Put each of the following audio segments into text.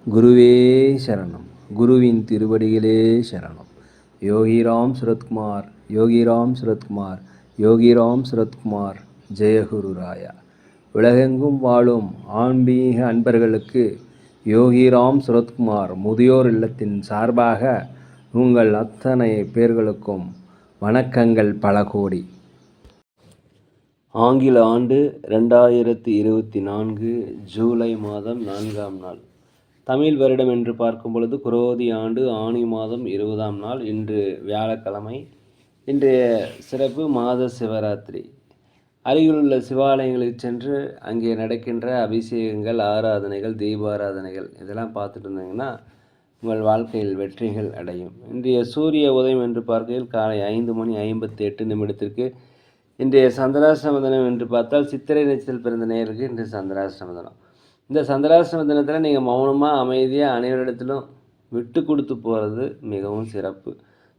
குருவே சரணம். குருவின் திருவடிகளே சரணம். யோகிராம் சுரத்குமார், யோகிராம் சுரத்குமார், யோகிராம் சுரத்குமார். ஜெயகுரு ராயா. உலகெங்கும் வாழும் ஆன்மீக அன்பர்களுக்கு யோகிராம் சுரத்குமார் முதியோர் இல்லத்தின் சார்பாக உங்கள் அத்தனை பேர்களுக்கும் வணக்கங்கள் பல கோடி. ஆங்கில ஆண்டு 2024 ஜூலை மாதம் 4ஆம் நாள். தமிழ் வருடம் என்று பார்க்கும் பொழுது குரோதி ஆண்டு ஆனி மாதம் 20ஆம் நாள். இன்று வியாழக்கிழமை. இன்றைய சிறப்பு மாத சிவராத்திரி. அருகிலுள்ள சிவாலயங்களுக்கு சென்று அங்கே நடக்கின்ற அபிஷேகங்கள், ஆராதனைகள், தீபாராதனைகள் இதெல்லாம் பார்த்துட்டு இருந்தீங்கன்னா உங்கள் வாழ்க்கையில் வெற்றிகள் அடையும். இன்றைய சூரிய உதயம் என்று பார்க்கையில் காலை 5:58 இன்றைய சந்திராஷ்டம தினம் என்று பார்த்தால் சித்திரை நட்சத்திரத்தில் பிறந்த நேயர்களுக்கு இன்று சந்திராஷ்டம தினம். இந்த சந்திராஷ்டம தினத்தில் நீங்கள் மௌனமாக அமைதியாக அனைவரிடத்திலும் விட்டு கொடுத்து போகிறது மிகவும் சிறப்பு.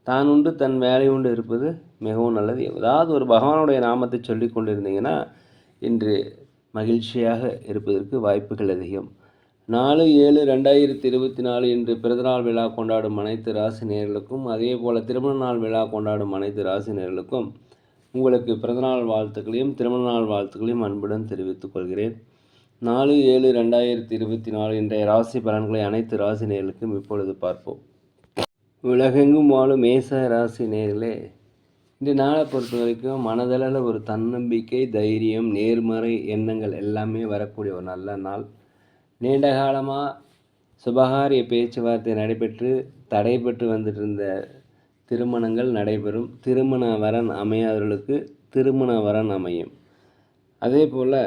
தான் உண்டு தன் வேலை உண்டு இருப்பது மிகவும் நல்லது. ஏதாவது ஒரு பகவானுடைய நாமத்தை சொல்லி கொண்டு இருந்தீங்கன்னா இன்று மகிழ்ச்சியாக இருப்பதற்கு வாய்ப்புகள் அதிகம். 4/7/2024 இன்று பிறந்தநாள் விழா கொண்டாடும் அனைத்து ராசி நேயர்களுக்கும், அதே போல் திருமண நாள் விழா கொண்டாடும் அனைத்து ராசி நேயர்களுக்கும் உங்களுக்கு பிறந்தநாள் வாழ்த்துக்களையும் திருமண நாள் வாழ்த்துக்களையும் அன்புடன் தெரிவித்துக் கொள்கிறேன். 4/7/2024 இன்றைய ராசி பலன்களை அனைத்து ராசி நேயர்களுக்கும் இப்பொழுது பார்ப்போம். உலகெங்கும் வாழும் மேச ராசி நேயர்களே, இந்த நாளை பொறுத்த வரைக்கும் மனதளவில் ஒரு தன்னம்பிக்கை, தைரியம், நேர்மறை எண்ணங்கள் எல்லாமே வரக்கூடிய ஒரு நல்ல நாள். நீண்ட காலமாக சுபகாரிய பேச்சுவார்த்தை நடைபெற்று தடைபெற்று வந்துட்டு இருந்த திருமணங்கள் நடைபெறும். திருமண வரன் அமையாதவர்களுக்கு திருமண வரன் அமையும். அதே போல்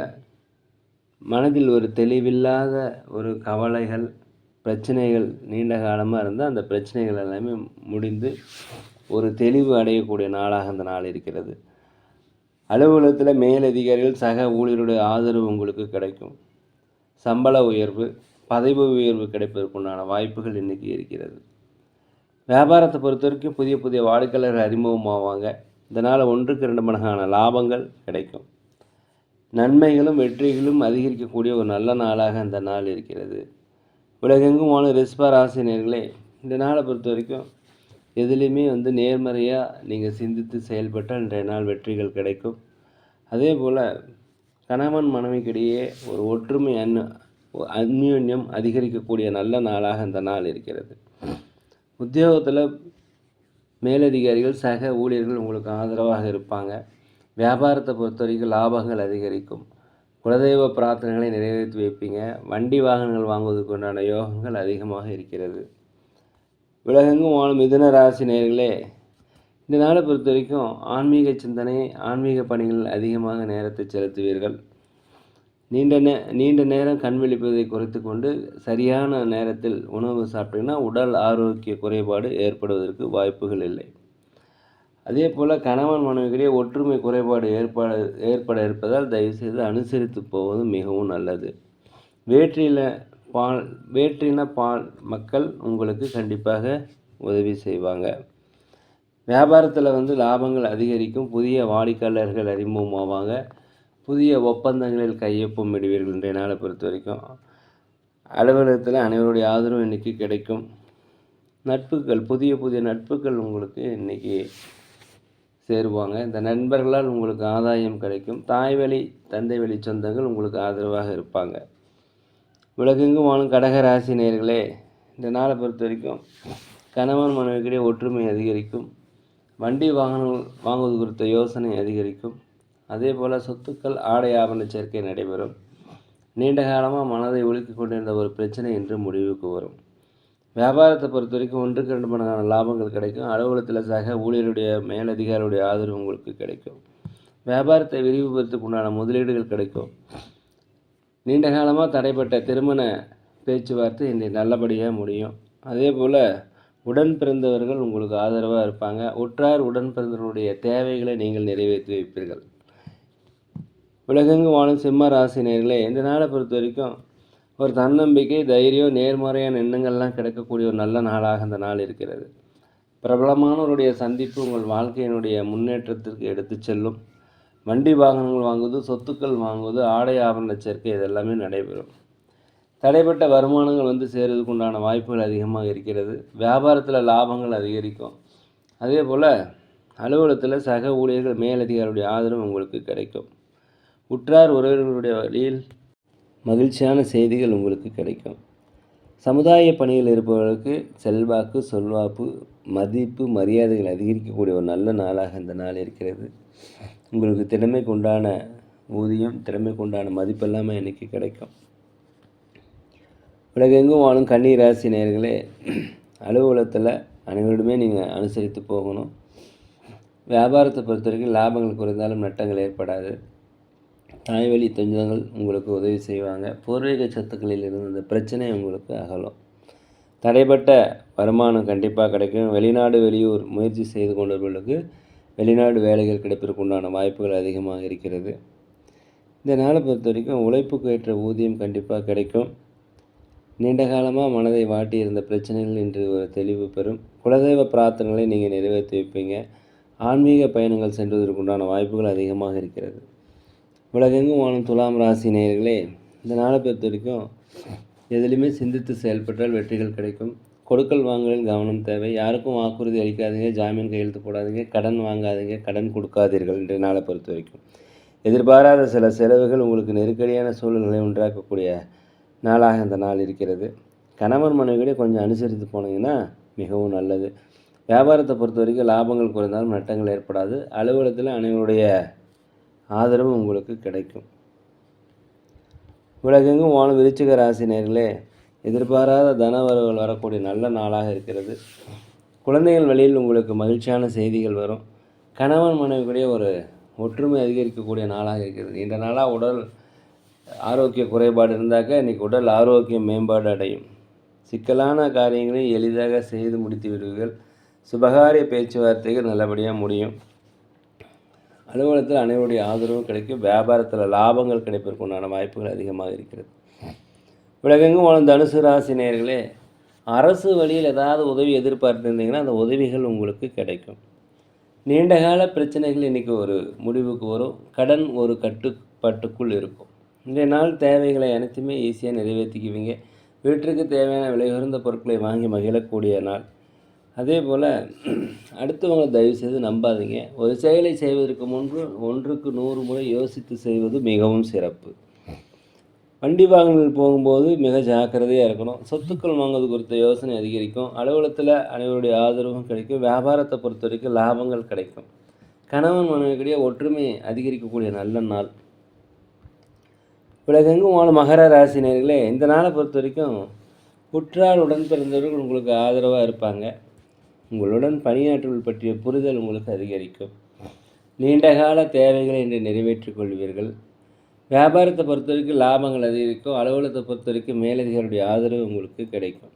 மனதில் ஒரு தெளிவில்லாத ஒரு கவலைகள், பிரச்சனைகள் நீண்ட காலமாக இருந்தால் அந்த பிரச்சனைகள் எல்லாமே முடிந்து ஒரு தெளிவு அடையக்கூடிய நாளாக அந்த நாள் இருக்கிறது. அலுவலகத்தில் மேலதிகாரிகள், சக ஊழியருடைய ஆதரவு உங்களுக்கு கிடைக்கும். சம்பள உயர்வு, பதவி உயர்வு கிடைப்பதற்குண்டான வாய்ப்புகள் இன்றைக்கி இருக்கிறது. வியாபாரத்தை பொறுத்த வரைக்கும் புதிய புதிய வாடிக்கையாளர்கள் அறிமுகமாவாங்க. இதனால் 1க்கு 2 மடங்கான லாபங்கள் கிடைக்கும். நன்மைகளும் வெற்றிகளும் அதிகரிக்கக்கூடிய ஒரு நல்ல நாளாக அந்த நாள் இருக்கிறது. உலகெங்கும் வாழும் ரிஷப ராசி நேயர்களே, இந்த நாளை பொறுத்த வரைக்கும் எதுலேயுமே நேர்மறையாக நீங்கள் சிந்தித்து செயல்பட்டால் இன்றைய நாள் வெற்றிகள் கிடைக்கும். அதே போல் கணவன் மனைவிக்கிடையே ஒரு ஒற்றுமை அந்யோன்யம் அதிகரிக்கக்கூடிய நல்ல நாளாக அந்த நாள் இருக்கிறது. உத்தியோகத்தில் மேலதிகாரிகள், சக ஊழியர்கள் உங்களுக்கு ஆதரவாக இருப்பாங்க. வியாபாரத்தை பொறுத்த வரைக்கும் லாபங்கள் அதிகரிக்கும். குலதெய்வ பிரார்த்தனைகளை நிறைவேற்றி வைப்பீங்க. வண்டி வாகனங்கள் வாங்குவதற்கு உண்டான யோகங்கள் அதிகமாக இருக்கிறது. உலகெங்கும் வாழும் மிதுன ராசி நேயர்களே, இந்த நாளை பொறுத்த வரைக்கும் ஆன்மீக சிந்தனை, ஆன்மீக பணிகள் அதிகமாக நேரத்தை செலுத்துவீர்கள். நீண்ட நேரம் கண் விழிப்பதை குறைத்து கொண்டு சரியான நேரத்தில் உணவு சாப்பிட்டீங்கன்னா உடல் ஆரோக்கிய குறைபாடு ஏற்படுவதற்கு வாய்ப்புகள் இல்லை. அதே போல் கணவன் மனைவியிடையே ஒற்றுமை குறைபாடு ஏற்பட இருப்பதால் தயவுசெய்து அனுசரித்து போவது மிகவும் நல்லது. வேற்றின பால் மக்கள் உங்களுக்கு கண்டிப்பாக உதவி செய்வாங்க. வியாபாரத்தில் லாபங்கள் அதிகரிக்கும். புதிய வாடிக்கையாளர்கள் அறிமுகமாவாங்க. புதிய ஒப்பந்தங்களில் கையொப்பம் இடுவீர்கள். இன்றைய நாளை பொறுத்த வரைக்கும் அலுவலகத்தில் அனைவருடைய ஆதரவு இன்றைக்கி கிடைக்கும். நட்புகள், புதிய நட்புகள் உங்களுக்கு இன்றைக்கி சேருவாங்க. இந்த நண்பர்களால் உங்களுக்கு ஆதாயம் கிடைக்கும். தாய் வழி, தந்தை வழி சொந்தங்கள் உங்களுக்கு ஆதரவாக இருப்பாங்க. உலகெங்கும் வாழும் கடக ராசி நேயர்களே, இந்த நாளை பொறுத்த வரைக்கும் கணவன் மனைவிக்கிடையே ஒற்றுமை அதிகரிக்கும். வண்டி வாகனங்கள் வாங்குவது குறித்த யோசனை அதிகரிக்கும். அதே போல் சொத்துக்கள், ஆடை ஆபரண சேர்க்கை நடைபெறும். நீண்ட காலமாக மனதை உலுக்கி கொண்டிருந்த ஒரு பிரச்சனை இன்று முடிவுக்கு வரும். வியாபாரத்தை பொறுத்த வரைக்கும் 1க்கு 2 மடங்கான லாபங்கள் கிடைக்கும். அலுவலகத்தில் சக ஊழியருடைய மேலதிகாரியுடைய ஆதரவு உங்களுக்கு கிடைக்கும். வியாபாரத்தை விரிவுபடுத்துக்கு உண்டான முதலீடுகள் கிடைக்கும். நீண்ட காலமாக தடைப்பட்ட திருமண பேச்சுவார்த்தை இன்று நல்லபடியாக முடியும். அதே போல் உடன் பிறந்தவர்கள் உங்களுக்கு ஆதரவாக இருப்பாங்க. உற்றார் உடன் பிறந்தவர்களுடைய தேவைகளை நீங்கள் நிறைவேற்றி வைப்பீர்கள். உலகெங்கு வாழும் சிம்ம ராசி நேயர்களே, இந்த நாளை பொறுத்த வரைக்கும் ஒரு தன்னம்பிக்கை, தைரியம், நேர்மறையான எண்ணங்கள்லாம் கிடைக்கக்கூடிய ஒரு நல்ல நாளாக அந்த நாள் இருக்கிறது. பிரபலமானவருடைய சந்திப்பு உங்கள் வாழ்க்கையினுடைய முன்னேற்றத்திற்கு எடுத்து செல்லும். வண்டி வாகனங்கள் வாங்குவது, சொத்துக்கள் வாங்குவது, ஆடை ஆபரண சேர்க்கை இதெல்லாமே நடைபெறும். தடைப்பட்ட வருமானங்கள் வந்து சேர்வதற்கு உண்டான வாய்ப்புகள் அதிகமாக இருக்கிறது. வியாபாரத்தில் லாபங்கள் அதிகரிக்கும். அதே போல் அலுவலகத்தில் சக ஊழியர்கள் மேலதிகாரிகளுடைய ஆதரவு உங்களுக்கு கிடைக்கும். உற்றார் உறவினர்களுடைய வழியில் மகிழ்ச்சியான செய்திகள் உங்களுக்கு கிடைக்கும். சமுதாய பணியில் இருப்பவர்களுக்கு செல்வாக்கு, சொல்வாப்பு, மதிப்பு, மரியாதைகள் அதிகரிக்கக்கூடிய ஒரு நல்ல நாளாக இந்த நாள் இருக்கிறது. உங்களுக்கு திறமைக்கு உண்டான ஊதியம், திறமைக்கு உண்டான மதிப்பு எல்லாமே இன்றைக்கி கிடைக்கும். உலகெங்கும் வாழும் கன்னி ராசி நேயர்களே, அலுவலகத்தில் அனைவருமே நீங்கள் அனுசரித்து போகணும். வியாபாரத்தை பொறுத்த வரைக்கும் லாபங்கள் குறைந்தாலும் நட்டங்கள் ஏற்படாது. தாய்வழி தொஞ்சங்கள் உங்களுக்கு உதவி செய்வாங்க. பூர்வீக சொத்துக்களில் இருந்து இந்த பிரச்சனை உங்களுக்கு அகலும். தடைப்பட்ட வருமானம் கண்டிப்பாக கிடைக்கும். வெளிநாடு வெளியூர் முயற்சி செய்து கொண்டவர்களுக்கு வெளிநாடு வேலைகள் கிடைப்பதற்கு உண்டான வாய்ப்புகள் அதிகமாக இருக்கிறது. இந்த நாளை பொறுத்த வரைக்கும் உழைப்புக்கு ஏற்ற ஊதியம் கண்டிப்பாக கிடைக்கும். நீண்ட காலமாக மனதை வாட்டி இருந்த பிரச்சனைகள் இன்று ஒரு தெளிவு பெறும். குலதெய்வ பிரார்த்தனைகளை நீங்கள் நிறைவேற்றி வைப்பீங்க. ஆன்மீக பயணங்கள் சென்றுவதற்குண்டான வாய்ப்புகள் அதிகமாக இருக்கிறது. உலகெங்கும் வாழும் துலாம் ராசி நேயர்களே, இந்த நாளை பொறுத்த வரைக்கும் எதிலுமே சிந்தித்து செயல்பட்டால் வெற்றிகள் கிடைக்கும். கொடுக்கல் வாங்கலில் கவனம் தேவை. யாருக்கும் வாக்குறுதி அளிக்காதீங்க, ஜாமீன் கையெழுத்து போடாதீங்க, கடன் வாங்காதீங்க, கடன் கொடுக்காதீர்கள். இன்றைய நாளை பொறுத்த வரைக்கும் எதிர்பாராத சில செலவுகள் உங்களுக்கு நெருக்கடியான சூழல்களை உண்டாக்கக்கூடிய நாளாக இந்த நாள் இருக்கிறது. கணவன் மனைவியோட கொஞ்சம் அனுசரித்து போனீங்கன்னா மிகவும் நல்லது. வியாபாரத்தை பொறுத்த வரைக்கும் லாபங்கள் குறைந்தாலும் நட்டங்கள் ஏற்படாது. அலுவலகத்தில் அனைவருடைய ஆதரவு உங்களுக்கு கிடைக்கும். உலகெங்கும் வாழும் விருச்சிக ராசி நேயர்களே, எதிர்பாராத தனவரவுகள் வரக்கூடிய நல்ல நாளாக இருக்கிறது. குழந்தைகள் வழியில் உங்களுக்கு மகிழ்ச்சியான செய்திகள் வரும். கணவன் மனைவிக்குடைய ஒரு ஒற்றுமை அதிகரிக்கக்கூடிய நாளாக இருக்கிறது. இந்த நாளாக உடல் ஆரோக்கிய குறைபாடு இருந்தாக்க இன்றைக்கி உடல் ஆரோக்கியம் மேம்பாடு அடையும். சிக்கலான காரியங்களை எளிதாக செய்து முடித்து விடுவீர்கள். சுபகாரிய பேச்சுவார்த்தைகள் நல்லபடியாக முடியும். அலுவலகத்தில் அனைவருடைய ஆதரவும் கிடைக்கும். வியாபாரத்தில் லாபங்கள் கிடைப்பதற்கு உண்டான வாய்ப்புகள் அதிகமாக இருக்கிறது. உலகெங்கும் வாழும் தனுசு ராசி நேயர்களே, அரசு வழியில் ஏதாவது உதவி எதிர்பார்த்துருந்தீங்கன்னா அந்த உதவிகள் உங்களுக்கு கிடைக்கும். நீண்டகால பிரச்சனைகள் இன்றைக்கி ஒரு முடிவுக்கு வரும். கடன் ஒரு கட்டுப்பாட்டுக்குள் இருக்கும். இன்றைய நாள் தேவைகளை அனைத்துமே ஈஸியாக நிறைவேற்றிக்குவீங்க. வீட்டிற்கு தேவையான விலை உயர்ந்த பொருட்களை வாங்கி மகிழக்கூடிய நாள். அதே போல் அடுத்தவங்களை தயவுசெய்து நம்பாதீங்க. ஒரு செயலை செய்வதற்கு முன்பு 1க்கு 100 முறை யோசித்து செய்வது மிகவும் சிறப்பு. வண்டி வாகனங்கள் போகும்போது மிக ஜாக்கிரதையாக இருக்கணும். சொத்துக்கள் வாங்குவது குறித்த யோசனை அதிகரிக்கும். அலுவலகத்தில் அனைவருடைய ஆதரவும் கிடைக்கும். வியாபாரத்தை பொறுத்த வரைக்கும் லாபங்கள் கிடைக்கும். கணவன் மனைவிக்கிடையே ஒற்றுமை அதிகரிக்கக்கூடிய நல்ல நாள். உலகெங்கும் வாழும் மகர ராசி நேயர்களே, இந்த நாளை பொறுத்த வரைக்கும் உற்றார் உடன் பிறந்தவர்கள் உங்களுக்கு ஆதரவாக இருப்பாங்க. உங்களுடன் பணியாற்றுதல் பற்றிய புரிதல் உங்களுக்கு அதிகரிக்கும். நீண்டகால தேவைகளை இன்று நிறைவேற்றிக் கொள்வீர்கள். வியாபாரத்தை பொறுத்த வரைக்கும் லாபங்கள் அதிகரிக்கும். அலுவலகத்தை பொறுத்த வரைக்கும் மேலதிகாரியுடைய ஆதரவு உங்களுக்கு கிடைக்கும்.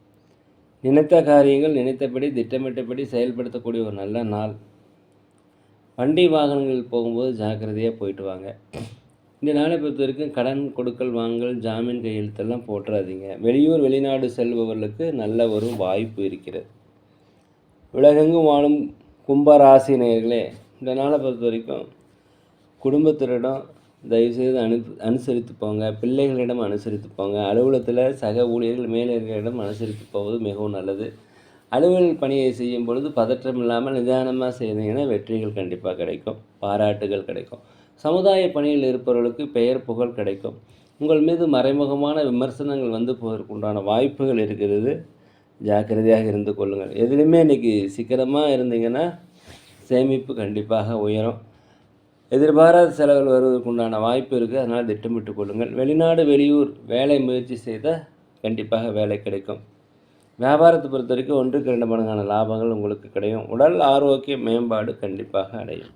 நினைத்த காரியங்கள் நினைத்தபடி திட்டமிட்டபடி செயல்படுத்தக்கூடிய ஒரு நல்ல நாள். வண்டி வாகனங்கள் போகும்போது ஜாக்கிரதையாக போயிட்டு வாங்க. இந்த நாளை பொறுத்த வரைக்கும் கடன் கொடுக்கல் வாங்கல் ஜாமீன் கையெழுத்தெல்லாம் போட்டுறாதீங்க. வெளியூர் வெளிநாடு செல்பவர்களுக்கு நல்ல ஒரு வாய்ப்பு இருக்கிறது. உலகெங்கும் வாழும் கும்பராசி நேயர்களே, இந்த நாளை பொறுத்த வரைக்கும் குடும்பத்தினரிடம் தயவுசெய்து அனுசரித்து போங்க. பிள்ளைகளிடம் அனுசரித்து போங்க. அலுவலகத்தில் சக ஊழியர்கள் மேலதிகாரிகளிடம் அனுசரித்து போவது மிகவும் நல்லது. அலுவலக பணியை செய்யும் பொழுது பதற்றம் இல்லாமல் நிதானமாக செய்தீங்கன்னா வெற்றிகள் கண்டிப்பாக கிடைக்கும். பாராட்டுகள் கிடைக்கும். சமுதாய பணியில் இருப்பவர்களுக்கு பெயர் புகழ் கிடைக்கும். உங்கள் மீது மறைமுகமான விமர்சனங்கள் வந்து போவதற்குண்டான வாய்ப்புகள் இருக்கிறது. ஜாக்கிரதையாக இருந்து கொள்ளுங்கள். எதுலையுமே இன்றைக்கி சிக்கனமாக இருந்தீங்கன்னா சேமிப்பு கண்டிப்பாக உயரும். எதிர்பாராத செலவுகள் வருவதற்குண்டான வாய்ப்பு இருக்குது. அதனால் திட்டமிட்டு கொள்ளுங்கள். வெளிநாடு வெளியூர் வேலை முயற்சி செய்தால் கண்டிப்பாக வேலை கிடைக்கும். வியாபாரத்தை பொறுத்த வரைக்கும் 1க்கு 2 மடங்கான லாபங்கள் உங்களுக்கு கிடைக்கும். உடல் ஆரோக்கிய மேம்பாடு கண்டிப்பாக அடையும்.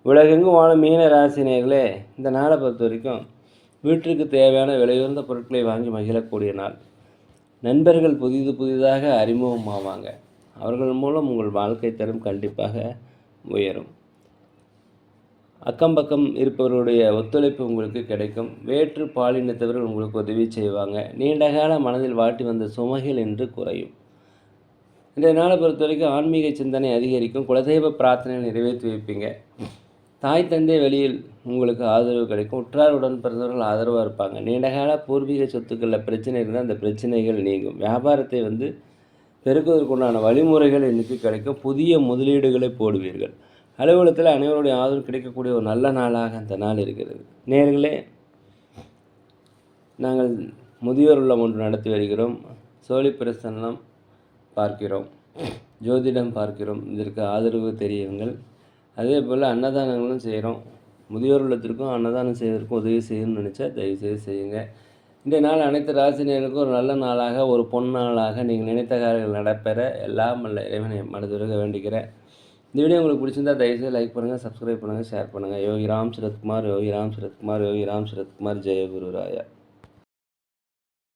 உலகெங்கும் வாழும் மீன ராசி நேயர்களே, இந்த நாளை பொறுத்த வரைக்கும் வீட்டிற்கு தேவையான விலையுயர்ந்த பொருட்களை வாங்கி மகிழக்கூடிய நாள். நண்பர்கள் புதிதாக அறிமுகமாவாங்க. அவர்கள் மூலம் உங்கள் வாழ்க்கை தரம் கண்டிப்பாக உயரும். அக்கம் பக்கம் இருப்பவர்களுடைய ஒத்துழைப்பு உங்களுக்கு கிடைக்கும். வேற்று பாலினத்தவர்கள் உங்களுக்கு உதவி செய்வாங்க. நீண்டகால மனதில் வாட்டி வந்த சுமைகள் என்று குறையும். இன்றைய நாளை பொறுத்த வரைக்கும் ஆன்மீக சிந்தனை அதிகரிக்கும். குலதெய்வ பிரார்த்தனைகள் நிறைவேற்றி வைப்பீங்க. தாய் தந்தை வழியில் உங்களுக்கு ஆதரவு கிடைக்கும். உற்றார் உடன் பிறந்தவர்கள் ஆதரவாக இருப்பாங்க. நீண்டகால பூர்வீக சொத்துக்களில் பிரச்சனை இருந்தால் அந்த பிரச்சனைகள் நீங்கும். வியாபாரத்தை பெருக்குவதற்குண்டான வழிமுறைகள் இன்றைக்கி கிடைக்கும். புதிய முதலீடுகளை போடுவீர்கள். அலுவலகத்தில் அனைவருடைய ஆதரவு கிடைக்கக்கூடிய ஒரு நல்ல நாளாக அந்த நாள் இருக்கிறது. நேயர்களே, நாங்கள் முதியோர் இல்லம் ஒன்று நடத்தி வருகிறோம். சோழி பிரசன்னம் பார்க்கிறோம், ஜோதிடம் பார்க்கிறோம். இதற்கு ஆதரவு தெரியுங்கள். அதே போல் அன்னதானங்களும் செய்கிறோம். முதியோர் இல்லத்திற்கும் அன்னதானம் செய்வதற்கும் உதவி செய்யணும்னு நினச்சா தயவுசெய்து செய்யுங்க. இன்றைய நாள் அனைத்து ராசினியர்களுக்கும் ஒரு நல்ல நாளாக, ஒரு பொன்னாளாக, நீங்கள் நினைத்த காரியங்கள் நடைபெற எல்லாம் வல்ல இறைவனை மனதுருக வேண்டிக்கிறேன். இந்த வீடியோ உங்களுக்கு பிடிச்சிருந்தால் தயவுசெய்து லைக் பண்ணுங்கள், சப்ஸ்கிரைப் பண்ணுங்கள், ஷேர் பண்ணுங்கள். யோகிராம் சரத்குமார், யோகிராம் சரத்குமார், யோகிராம் சரத்குமார். ஜெய குரு ராயா.